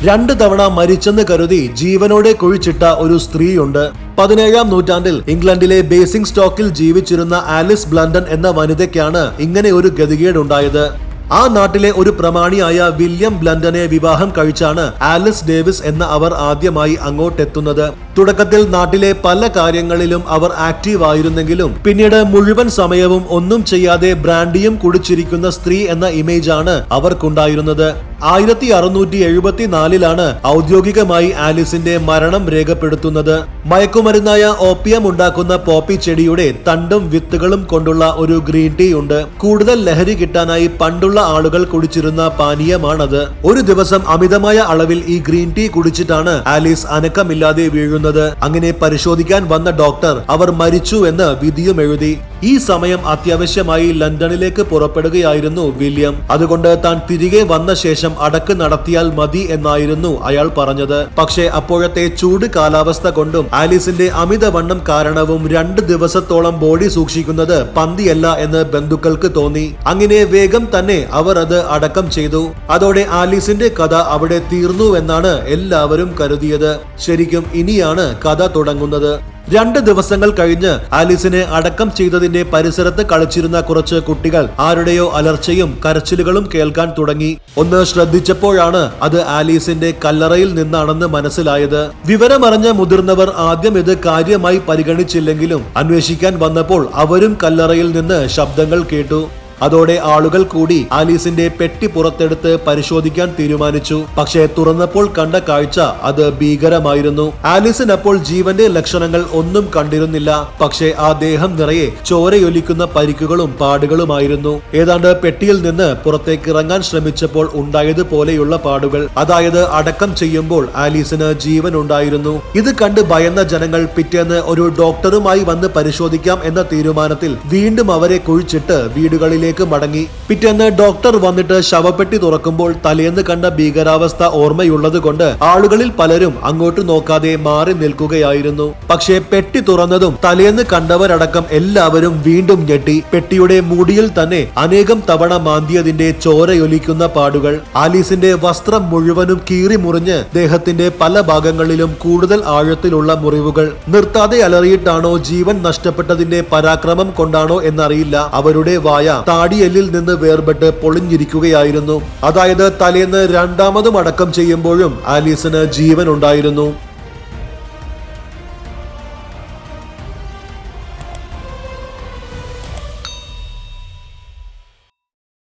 2 തവണ മരിച്ചെന്ന് കരുതി ജീവനോടെ കുഴിച്ചിട്ട ഒരു സ്ത്രീയുണ്ട്. 17ാം നൂറ്റാണ്ടിൽ ഇംഗ്ലണ്ടിലെ ബേസിംഗ്സ്റ്റോക്കിൽ ജീവിച്ചിരുന്ന ആലിസ് ബ്ലണ്ടൻ എന്ന വനിതയ്ക്കാണ് ഇങ്ങനെ ഒരു ഗതികേടുണ്ടായത്. ആ നാട്ടിലെ ഒരു പ്രമാണിയായ വില്യം ബ്ലണ്ടനെ വിവാഹം കഴിച്ചാണ് ആലിസ് ഡേവിസ് എന്ന അവർ ആദ്യമായി അങ്ങോട്ടെത്തുന്നത്. തുടക്കത്തിൽ നാട്ടിലെ പല കാര്യങ്ങളിലും അവർ ആക്റ്റീവ് ആയിരുന്നെങ്കിലും പിന്നീട് മുഴുവൻ സമയവും ഒന്നും ചെയ്യാതെ ബ്രാൻഡിയും കുടിച്ചിരിക്കുന്ന സ്ത്രീ എന്ന ഇമേജാണ് അവർക്കുണ്ടായിരുന്നത്. 1674 ഔദ്യോഗികമായി ആലിസിന്റെ മരണം രേഖപ്പെടുത്തുന്നത്. മയക്കുമരുന്നായ ഓപ്പിയം ഉണ്ടാക്കുന്ന പോപ്പി ചെടിയുടെ തണ്ടും വിത്തുകളും കൊണ്ടുള്ള ഒരു ഗ്രീൻ ടീ ഉണ്ട്. കൂടുതൽ ലഹരി കിട്ടാനായി പണ്ടുള്ള ആളുകൾ കുടിച്ചിരുന്ന പാനീയമാണത്. ഒരു ദിവസം അമിതമായ അളവിൽ ഈ ഗ്രീൻ ടീ കുടിച്ചിട്ടാണ് ആലിസ് അനക്കമില്ലാതെ വീഴുന്നത്. അങ്ങനെ പരിശോധിക്കാൻ വന്ന ഡോക്ടർ അവർ മരിച്ചു എന്ന് വിധിയും എഴുതി. ഈ സമയം അത്യാവശ്യമായി ലണ്ടനിലേക്ക് പുറപ്പെടുകയായിരുന്നു വില്യം. അതുകൊണ്ട് താൻ തിരികെ വന്ന ശേഷം അടക്ക് നടത്തിയാൽ മതി എന്നായിരുന്നു അയാൾ പറഞ്ഞത്. പക്ഷേ അപ്പോഴത്തെ ചൂട് കാലാവസ്ഥ കൊണ്ടും ആലിസിന്റെ അമിതവണ്ണം കാരണവും 2 ദിവസത്തോളം ബോഡി സൂക്ഷിക്കുന്നത് പന്തിയല്ല എന്ന് ബന്ധുക്കൾക്ക് തോന്നി. അങ്ങനെ വേഗം തന്നെ അവർ അത് അടക്കം ചെയ്തു. അതോടെ ആലിസിന്റെ കഥ അവിടെ തീർന്നുവെന്നാണ് എല്ലാവരും കരുതിയത്. ശരിക്കും ഇനിയാണ് കഥ തുടങ്ങുന്നത്. 2 ദിവസങ്ങൾ കഴിഞ്ഞ് ആലിസിനെ അടക്കം ചെയ്തതിന്റെ പരിസരത്ത് കളിച്ചിരുന്ന കുറച്ച് കുട്ടികൾ ആരുടെയോ അലർച്ചയും കരച്ചിലുകളും കേൾക്കാൻ തുടങ്ങി. ഒന്ന് ശ്രദ്ധിച്ചപ്പോഴാണ് അത് ആലീസിന്റെ കല്ലറയിൽ നിന്നാണെന്ന് മനസ്സിലായത്. വിവരമറിഞ്ഞ മുതിർന്നവർ ആദ്യം ഇത് കാര്യമായി പരിഗണിച്ചില്ലെങ്കിലും അന്വേഷിക്കാൻ വന്നപ്പോൾ അവരും കല്ലറയിൽ നിന്ന് ശബ്ദങ്ങൾ കേട്ടു. അതോടെ ആളുകൾ കൂടി ആലീസിന്റെ പെട്ടി പുറത്തെടുത്ത് പരിശോധിക്കാൻ തീരുമാനിച്ചു. പക്ഷേ തുറന്നപ്പോൾ കണ്ട കാഴ്ച അത് ഭീകരമായിരുന്നു. ആലീസിന് അപ്പോൾ ജീവന്റെ ലക്ഷണങ്ങൾ ഒന്നും കണ്ടിരുന്നില്ല. പക്ഷേ ആ ദേഹം നിറയെ ചോരയൊലിക്കുന്ന പരിക്കുകളും പാടുകളുമായിരുന്നു. ഏതാണ്ട് പെട്ടിയിൽ നിന്ന് പുറത്തേക്ക് ഇറങ്ങാൻ ശ്രമിച്ചപ്പോൾ ഉണ്ടായതുപോലെയുള്ള പാടുകൾ. അതായത് അടക്കം ചെയ്യുമ്പോൾ ആലീസിന് ജീവൻ ഉണ്ടായിരുന്നു. ഇത് കണ്ട് ഭയന്ന ജനങ്ങൾ പിറ്റേന്ന് ഒരു ഡോക്ടറുമായി വന്ന് പരിശോധിക്കാം എന്ന തീരുമാനത്തിൽ വീണ്ടും അവരെ കുഴിച്ചിട്ട് വീടുകളിലെ മടങ്ങി. പിറ്റേന്ന് ഡോക്ടർ വന്നിട്ട് ശവപ്പെട്ടി തുറക്കുമ്പോൾ തലേന്ന് കണ്ട ഭീകരാവസ്ഥ ഓർമ്മയുള്ളത് കൊണ്ട് ആളുകളിൽ പലരും അങ്ങോട്ട് നോക്കാതെ മാറി നിൽക്കുകയായിരുന്നു. പക്ഷേ പെട്ടി തുറന്നതും തലേന്ന് കണ്ടവരടക്കം എല്ലാവരും വീണ്ടും ഞെട്ടി. പെട്ടിയുടെ മൂടിയിൽ തന്നെ അനേകം തവണ മാന്തിയതിന്റെ ചോരയൊലിക്കുന്ന പാടുകൾ. ആലീസിന്റെ വസ്ത്രം മുഴുവനും കീറി മുറിഞ്ഞ് ദേഹത്തിന്റെ പല ഭാഗങ്ങളിലും കൂടുതൽ ആഴത്തിലുള്ള മുറിവുകൾ. നിർത്താതെ അലറിയിട്ടാണോ ജീവൻ നഷ്ടപ്പെട്ടതിന്റെ പരാക്രമം കൊണ്ടാണോ എന്നറിയില്ല അവരുടെ വായ താടിയെല്ലിൽ നിന്ന് വേർപെട്ട് പൊളിഞ്ഞിരിക്കുകയായിരുന്നു. അതായത് തലേന്ന് രണ്ടാമതും അടക്കം ചെയ്യുമ്പോഴും ആലീസിന് ജീവൻ ഉണ്ടായിരുന്നു.